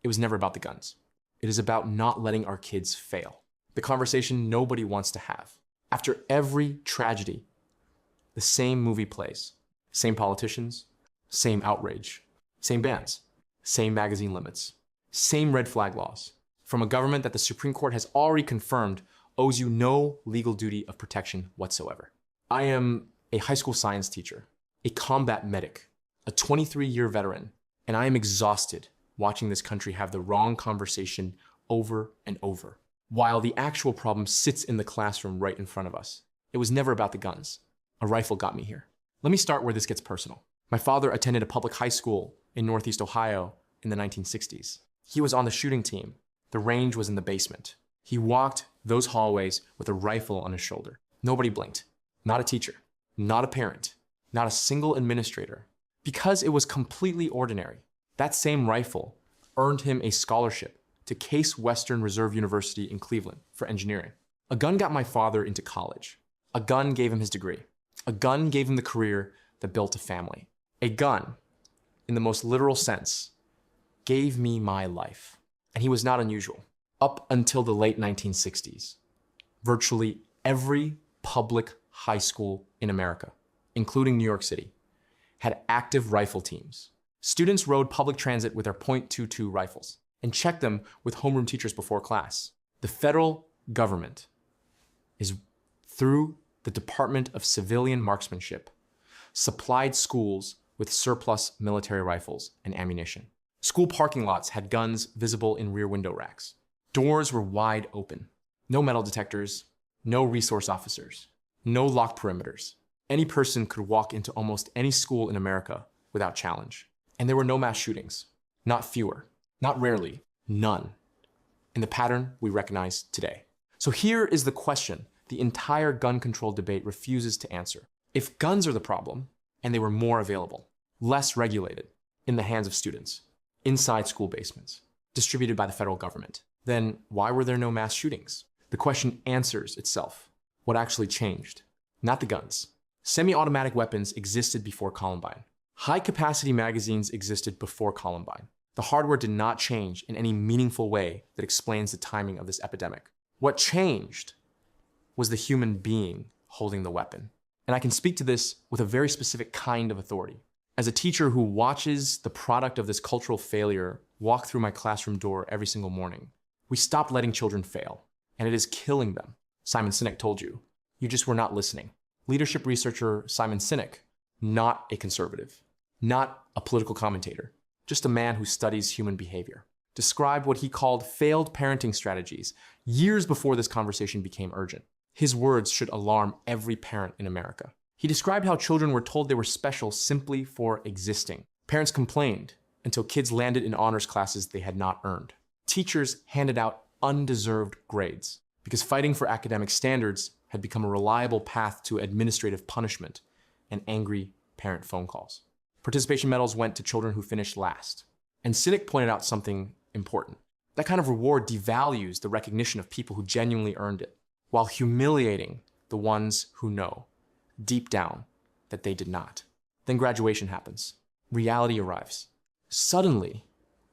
it was never about the guns. It is about not letting our kids fail. The conversation nobody wants to have. After every tragedy, the same movie plays. Same politicians, same outrage, same bans, same magazine limits, same red flag laws, from a government that the Supreme Court has already confirmed owes you no legal duty of protection whatsoever. I am a high school science teacher, a combat medic, a 23-year veteran, and I am exhausted watching this country have the wrong conversation over and over, while the actual problem sits in the classroom right in front of us. It was never about the guns. A rifle got me here. Let me start where this gets personal. My father attended a public high school in Northeast Ohio in the 1960s. He was on the shooting team. The range was in the basement. He walked those hallways with a rifle on his shoulder. Nobody blinked. Not a teacher, not a parent, not a single administrator. Because it was completely ordinary, that same rifle earned him a scholarship to Case Western Reserve University in Cleveland for engineering. A gun got my father into college. A gun gave him his degree. A gun gave him the career that built a family. A gun, in the most literal sense, gave me my life. And he was not unusual. Up until the late 1960s, virtually every public high school in America, including New York City, had active rifle teams. Students rode public transit with their .22 rifles and checked them with homeroom teachers before class. The federal government is, through the Department of Civilian Marksmanship, supplied schools with surplus military rifles and ammunition. School parking lots had guns visible in rear window racks. Doors were wide open. No metal detectors, no resource officers, no locked perimeters. Any person could walk into almost any school in America without challenge. And there were no mass shootings. Not fewer, not rarely, none. In the pattern we recognize today. So here is the question the entire gun control debate refuses to answer. If guns are the problem, and they were more available, less regulated, in the hands of students, inside school basements, distributed by the federal government, then why were there no mass shootings? The question answers itself. What actually changed? Not the guns. Semi-automatic weapons existed before Columbine. High-capacity magazines existed before Columbine. The hardware did not change in any meaningful way that explains the timing of this epidemic. What changed was the human being holding the weapon. And I can speak to this with a very specific kind of authority. As a teacher who watches the product of this cultural failure walk through my classroom door every single morning, we stopped letting children fail, and it is killing them. Simon Sinek told you, you just were not listening. Leadership researcher Simon Sinek, not a conservative, not a political commentator, just a man who studies human behavior, described what he called failed parenting strategies years before this conversation became urgent. His words should alarm every parent in America. He described how children were told they were special simply for existing. Parents complained until kids landed in honors classes they had not earned. Teachers handed out undeserved grades because fighting for academic standards had become a reliable path to administrative punishment and angry parent phone calls. Participation medals went to children who finished last. And Sinek pointed out something important. That kind of reward devalues the recognition of people who genuinely earned it, while humiliating the ones who know, deep down, that they did not. Then graduation happens. Reality arrives. Suddenly,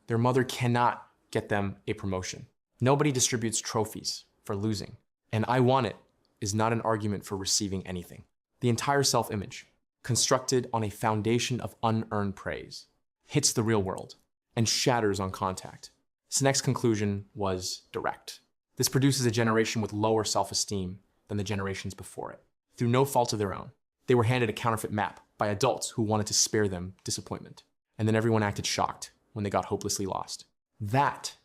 their mother cannot get them a promotion. Nobody distributes trophies for losing. And I want it is not an argument for receiving anything. The entire self-image, constructed on a foundation of unearned praise, hits the real world and shatters on contact. Sinek's conclusion was direct. This produces a generation with lower self-esteem than the generations before it. Through no fault of their own, they were handed a counterfeit map by adults who wanted to spare them disappointment. And then everyone acted shocked when they got hopelessly lost. That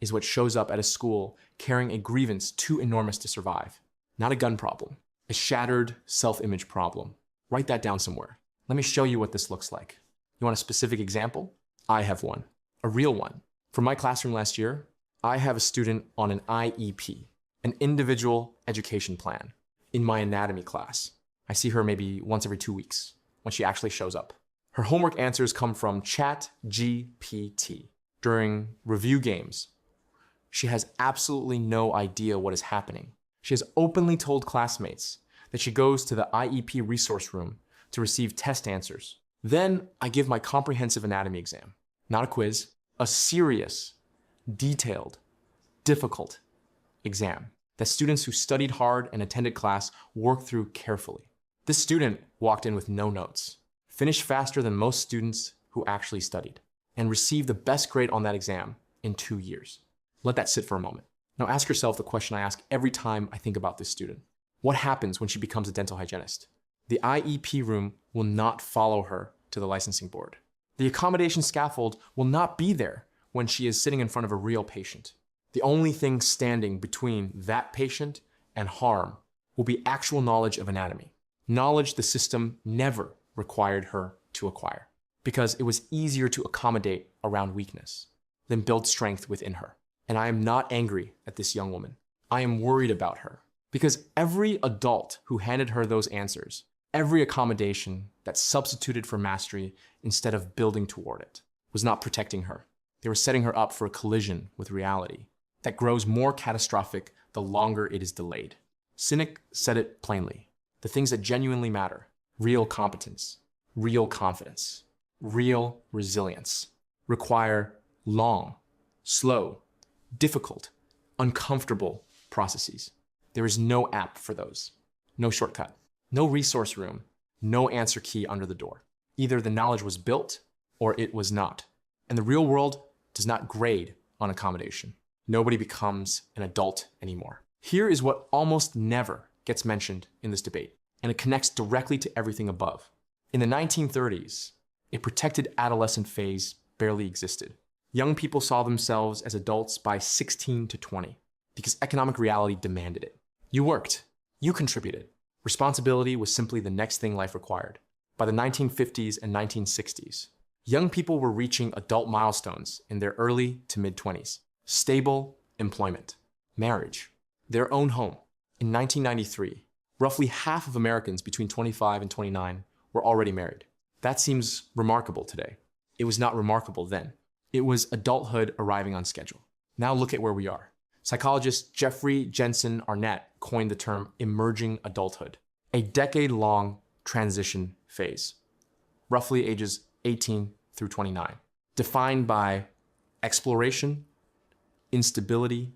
is what shows up at a school carrying a grievance too enormous to survive. Not a gun problem, a shattered self-image problem. Write that down somewhere. Let me show you what this looks like. You want a specific example? I have one, a real one. For my classroom last year, I have a student on an IEP, an individual education plan, in my anatomy class. I see her maybe once every 2 weeks when she actually shows up. Her homework answers come from ChatGPT. During review games, she has absolutely no idea what is happening. She has openly told classmates that she goes to the IEP resource room to receive test answers. Then I give my comprehensive anatomy exam. Not a quiz, A serious, detailed, difficult exam that students who studied hard and attended class worked through carefully. This student walked in with no notes, finished faster than most students who actually studied, and received the best grade on that exam in 2 years. Let that sit for a moment. Now ask yourself the question I ask every time I think about this student. What happens when she becomes a dental hygienist? The IEP room will not follow her to the licensing board. The accommodation scaffold will not be there when she is sitting in front of a real patient. The only thing standing between that patient and harm will be actual knowledge of anatomy, knowledge the system never required her to acquire, because it was easier to accommodate around weakness than build strength within her. And I am not angry at this young woman. I am worried about her, because every adult who handed her those answers, every accommodation that substituted for mastery instead of building toward it, was not protecting her. They were setting her up for a collision with reality that grows more catastrophic the longer it is delayed. Sinek said it plainly. The things that genuinely matter, real competence, real confidence, real resilience, require long, slow, difficult, uncomfortable processes. There is no app for those, no shortcut, no resource room, no answer key under the door. Either the knowledge was built or it was not. And the real world does not grade on accommodation. Nobody becomes an adult anymore. Here is what almost never gets mentioned in this debate, and it connects directly to everything above. In the 1930s, a protected adolescent phase barely existed. Young people saw themselves as adults by 16 to 20 because economic reality demanded it. You worked, you contributed. Responsibility was simply the next thing life required. By the 1950s and 1960s, young people were reaching adult milestones in their early to mid-20s. Stable employment, marriage, their own home. In 1993, roughly half of Americans between 25 and 29 were already married. That seems remarkable today. It was not remarkable then. It was adulthood arriving on schedule. Now look at where we are. Psychologist Jeffrey Jensen Arnett coined the term emerging adulthood, a decade-long transition phase, roughly ages 18 through 29, defined by exploration, instability,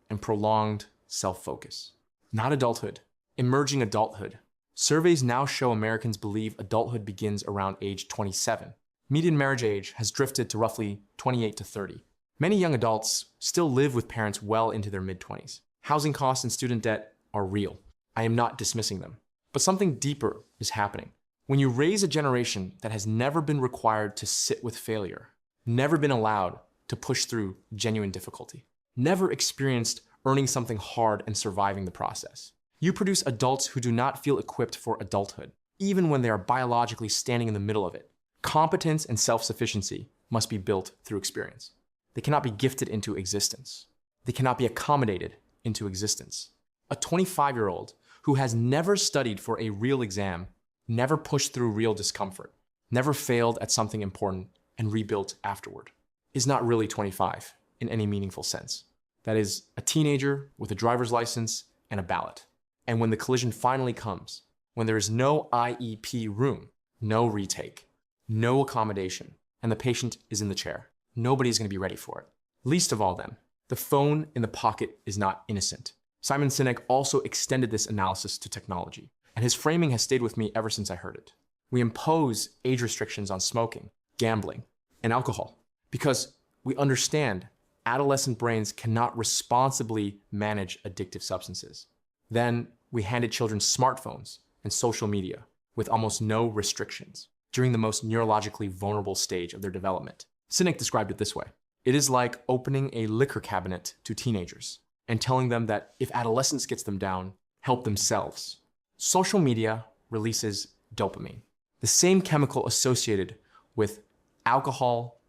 and prolonged self-focus. Not adulthood, emerging adulthood. Surveys now show Americans believe adulthood begins around age 27. Median marriage age has drifted to roughly 28 to 30. Many young adults still live with parents well into their mid-20s. Housing costs and student debt are real. I am not dismissing them. But something deeper is happening. When you raise a generation that has never been required to sit with failure, never been allowed to push through genuine difficulty, never experienced earning something hard and surviving the process, you produce adults who do not feel equipped for adulthood, even when they are biologically standing in the middle of it. Competence and self-sufficiency must be built through experience. They cannot be gifted into existence. They cannot be accommodated into existence. A 25-year-old who has never studied for a real exam, never pushed through real discomfort, never failed at something important and rebuilt afterward, is not really 25 in any meaningful sense. That is a teenager with a driver's license and a ballot. And when the collision finally comes, when there is no IEP room, no retake, no accommodation, and the patient is in the chair, nobody is going to be ready for it. Least of all them, the phone in the pocket is not innocent. Simon Sinek also extended this analysis to technology, and his framing has stayed with me ever since I heard it. We impose age restrictions on smoking, gambling, and alcohol because we understand adolescent brains cannot responsibly manage addictive substances. Then we handed children smartphones and social media with almost no restrictions during the most neurologically vulnerable stage of their development. Sinek described it this way. It is like opening a liquor cabinet to teenagers and telling them that if adolescence gets them down, help themselves. Social media releases dopamine, the same chemical associated with alcohol,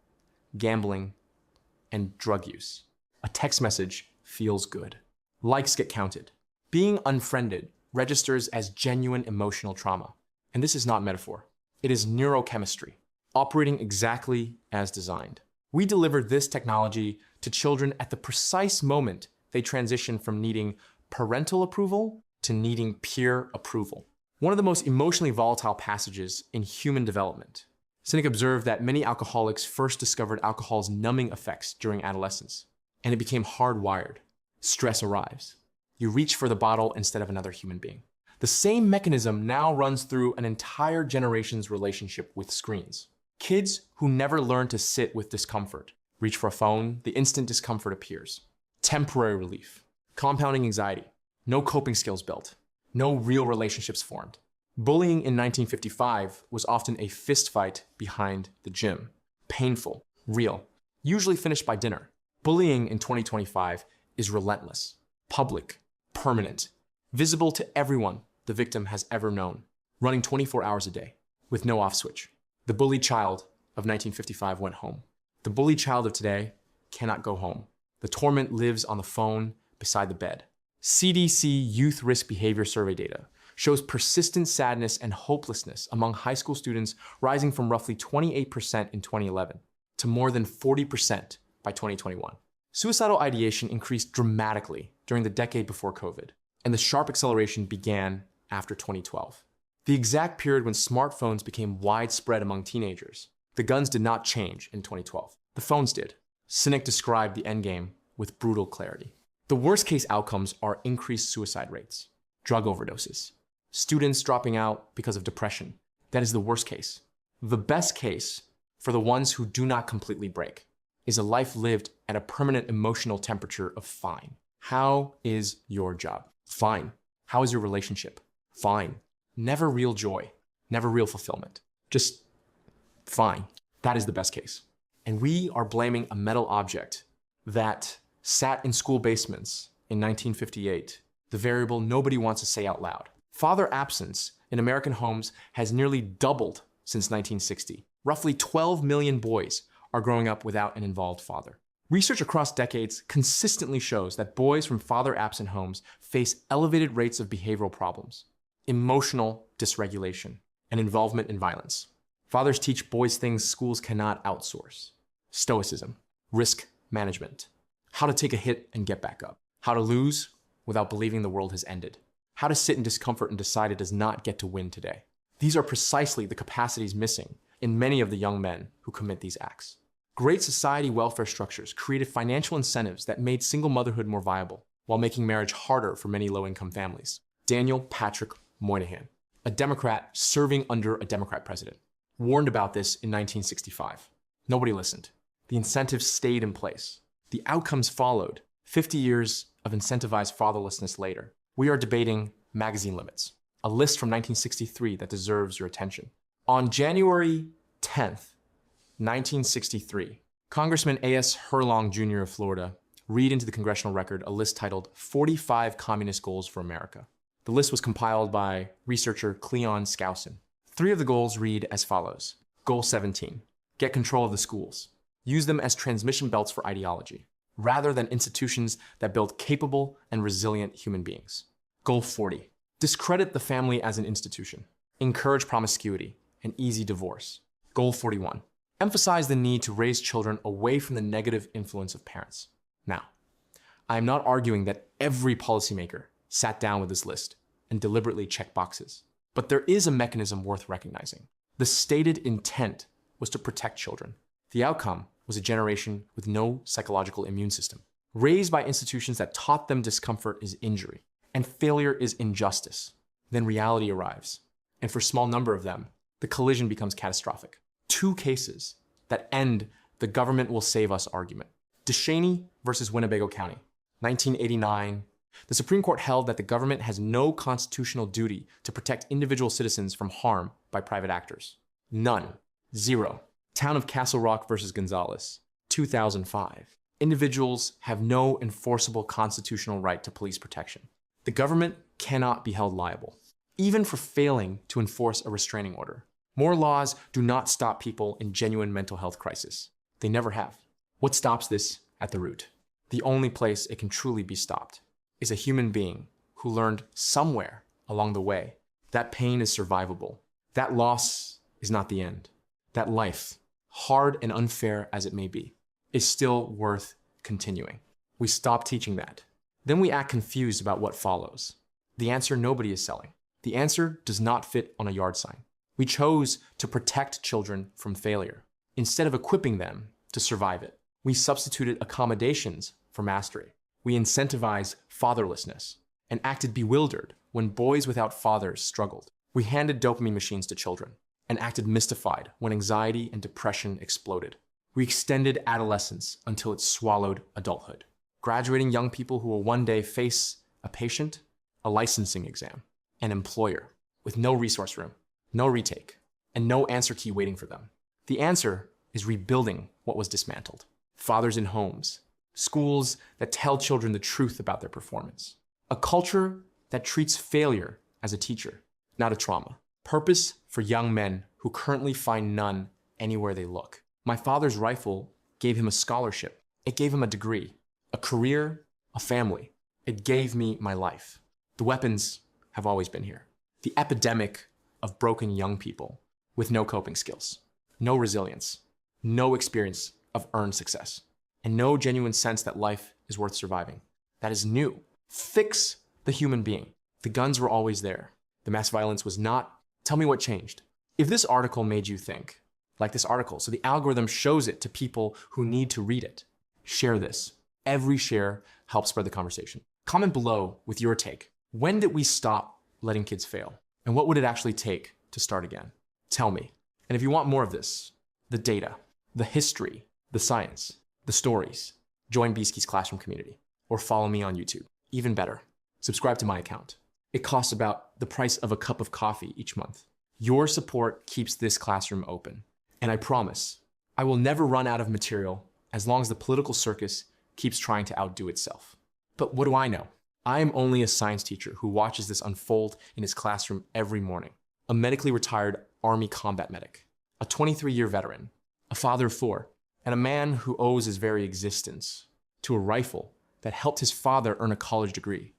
gambling, and drug use. A text message feels good. Likes get counted. Being unfriended registers as genuine emotional trauma. And this is not metaphor. It is neurochemistry, operating exactly as designed. We deliver this technology to children at the precise moment they transition from needing parental approval to needing peer approval. One of the most emotionally volatile passages in human development Sinek observed that many alcoholics first discovered alcohol's numbing effects during adolescence, and it became hardwired. Stress arrives. You reach for the bottle instead of another human being. The same mechanism now runs through an entire generation's relationship with screens. Kids who never learn to sit with discomfort reach for a phone, the instant discomfort appears. Temporary relief, compounding anxiety, no coping skills built, no real relationships formed. Bullying in 1955 was often a fistfight behind the gym. Painful, real, usually finished by dinner. Bullying in 2025 is relentless, public, permanent, visible to everyone the victim has ever known, running 24 hours a day, with no off switch. The bullied child of 1955 went home. The bullied child of today cannot go home. The torment lives on the phone beside the bed. CDC Youth Risk Behavior Survey data shows persistent sadness and hopelessness among high school students rising from roughly 28% in 2011 to more than 40% by 2021. Suicidal ideation increased dramatically during the decade before COVID, and the sharp acceleration began after 2012. The exact period when smartphones became widespread among teenagers. The guns did not change in 2012. The phones did. Sinek described the endgame with brutal clarity. The worst case outcomes are increased suicide rates, drug overdoses, students dropping out because of depression. That is the worst case. The best case, for the ones who do not completely break, is a life lived at a permanent emotional temperature of fine. How is your job? Fine. How is your relationship? Fine. Never real joy, never real fulfillment. Just fine. That is the best case. And we are blaming a metal object that sat in school basements in 1958, the variable nobody wants to say out loud. Father absence in American homes has nearly doubled since 1960. Roughly 12 million boys are growing up without an involved father. Research across decades consistently shows that boys from father-absent homes face elevated rates of behavioral problems, emotional dysregulation, and involvement in violence. Fathers teach boys things schools cannot outsource: stoicism, risk management, how to take a hit and get back up, how to lose without believing the world has ended, how to sit in discomfort and decide it does not get to win today. These are precisely the capacities missing in many of the young men who commit these acts. Great society welfare structures created financial incentives that made single motherhood more viable, while making marriage harder for many low-income families. Daniel Patrick Moynihan, a Democrat serving under a Democrat president, warned about this in 1965. Nobody listened. The incentives stayed in place. The outcomes followed. 50 years of incentivized fatherlessness later, we are debating magazine limits, a list from 1963 that deserves your attention. On January 10th, 1963, Congressman A.S. Herlong Jr. of Florida read into the congressional record a list titled 45 Communist Goals for America. The list was compiled by researcher Cleon Skousen. 3 of the goals read as follows. Goal 17, get control of the schools. Use them as transmission belts for ideology, rather than institutions that build capable and resilient human beings. Goal 40, discredit the family as an institution. Encourage promiscuity and easy divorce. Goal 41, emphasize the need to raise children away from the negative influence of parents. Now, I am not arguing that every policymaker sat down with this list and deliberately checked boxes, but there is a mechanism worth recognizing. The stated intent was to protect children. The outcome was a generation with no psychological immune system, raised by institutions that taught them discomfort is injury and failure is injustice. Then reality arrives, and for a small number of them, the collision becomes catastrophic. 2 cases that end the government will save us argument. DeShaney versus Winnebago County, 1989. The Supreme Court held that the government has no constitutional duty to protect individual citizens from harm by private actors. None. 0. Town of Castle Rock versus Gonzalez, 2005. Individuals have no enforceable constitutional right to police protection. The government cannot be held liable, even for failing to enforce a restraining order. More laws do not stop people in genuine mental health crisis. They never have. What stops this at the root? The only place it can truly be stopped is a human being who learned somewhere along the way that pain is survivable. That loss is not the end. That life, hard and unfair as it may be, is still worth continuing. We stop teaching that. Then we act confused about what follows. The answer nobody is selling. The answer does not fit on a yard sign. We chose to protect children from failure instead of equipping them to survive it. We substituted accommodations for mastery. We incentivized fatherlessness and acted bewildered when boys without fathers struggled. We handed dopamine machines to children and acted mystified when anxiety and depression exploded. We extended adolescence until it swallowed adulthood, graduating young people who will one day face a patient, a licensing exam, an employer, with no resource room, no retake, and no answer key waiting for them. The answer is rebuilding what was dismantled. Fathers in homes, schools that tell children the truth about their performance, a culture that treats failure as a teacher, not a trauma. Purpose for young men who currently find none anywhere they look. My father's rifle gave him a scholarship. It gave him a degree, a career, a family. It gave me my life. The weapons have always been here. The epidemic of broken young people with no coping skills, no resilience, no experience of earned success, and no genuine sense that life is worth surviving. That is new. Fix the human being. The guns were always there. The mass violence was not. Tell me what changed. If this article made you think, like this article, so the algorithm shows it to people who need to read it, share this. Every share helps spread the conversation. Comment below with your take. When did we stop letting kids fail? And what would it actually take to start again? Tell me. And if you want more of this, the data, the history, the science, the stories, join Beeski's Classroom community or follow me on YouTube. Even better, subscribe to my account. It costs about the price of a cup of coffee each month. Your support keeps this classroom open. And I promise, I will never run out of material as long as the political circus keeps trying to outdo itself. But what do I know? I am only a science teacher who watches this unfold in his classroom every morning. A medically retired Army combat medic, a 23-year veteran, a father of 4, and a man who owes his very existence to a rifle that helped his father earn a college degree.